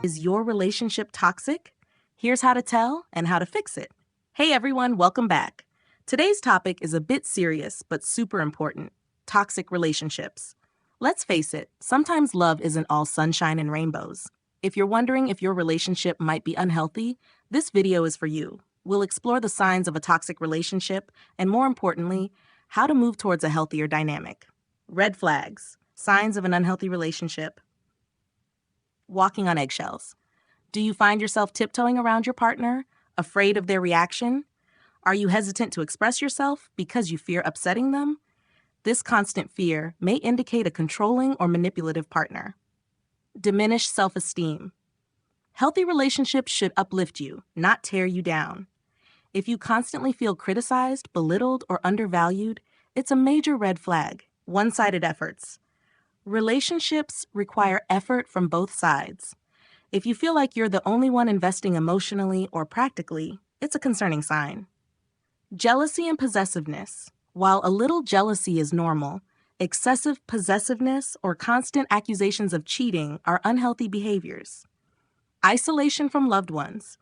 Is your relationship toxic? Here's how to tell and how to fix it. Hey everyone, welcome back. Today's topic is a bit serious but super important: toxic relationships. Let's face it, sometimes love isn't all sunshine and rainbows. If you're wondering if your relationship might be unhealthy, this video is for you. We'll explore the signs of a toxic relationship and, more importantly, how to move towards a healthier dynamic. Red flags, signs of an unhealthy relationship. Walking on eggshells. Do you find yourself tiptoeing around your partner, afraid of their reaction? Are you hesitant to express yourself because you fear upsetting them? This constant fear may indicate a controlling or manipulative partner. Diminished self-esteem. Healthy relationships should uplift you, not tear you down. If you constantly feel criticized, belittled, or undervalued, it's a major red flag. One-sided efforts. Relationships require effort from both sides. If you feel like you're the only one investing emotionally or practically, it's a concerning sign. Jealousy and possessiveness. While a little jealousy is normal, excessive possessiveness or constant accusations of cheating are unhealthy behaviors. Isolation from loved ones.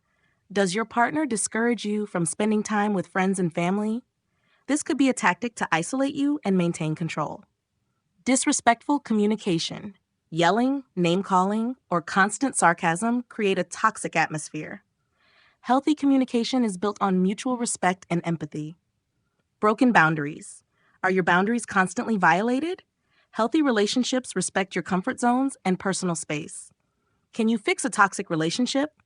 Does your partner discourage you from spending time with friends and family? This could be a tactic to isolate you and maintain control. Disrespectful communication. Yelling, name-calling, or constant sarcasm create a toxic atmosphere. Healthy communication is built on mutual respect and empathy. Broken boundaries. Are your boundaries constantly violated? Healthy relationships respect your comfort zones and personal space. Can you fix a toxic relationship?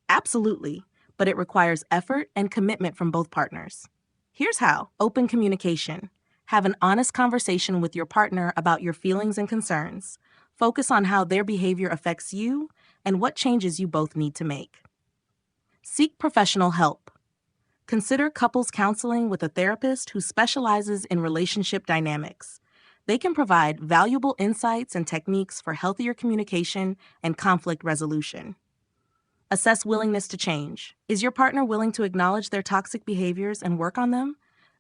Absolutely, but it requires effort and commitment from both partners. Here's how. Open communication. Have an honest conversation with your partner about your feelings and concerns. Focus on how their behavior affects you and what changes you both need to make. Seek professional help. Consider couples counseling with a therapist who specializes in relationship dynamics. They can provide valuable insights and techniques for healthier communication and conflict resolution. Assess willingness to change. Is your partner willing to acknowledge their toxic behaviors and work on them?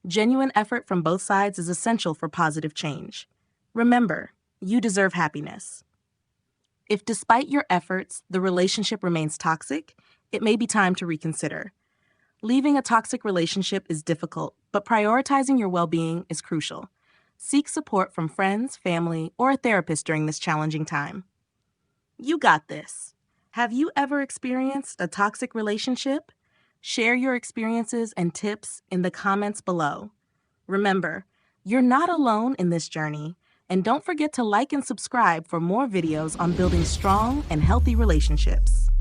Genuine effort from both sides is essential for positive change. Remember, you deserve happiness. If despite your efforts, the relationship remains toxic, it may be time to reconsider. Leaving a toxic relationship is difficult, but prioritizing your well-being is crucial. Seek support from friends, family, or a therapist during this challenging time. You got this. Have you ever experienced a toxic relationship? Share your experiences and tips in the comments below. Remember, you're not alone in this journey, and don't forget to like and subscribe for more videos on building strong and healthy relationships.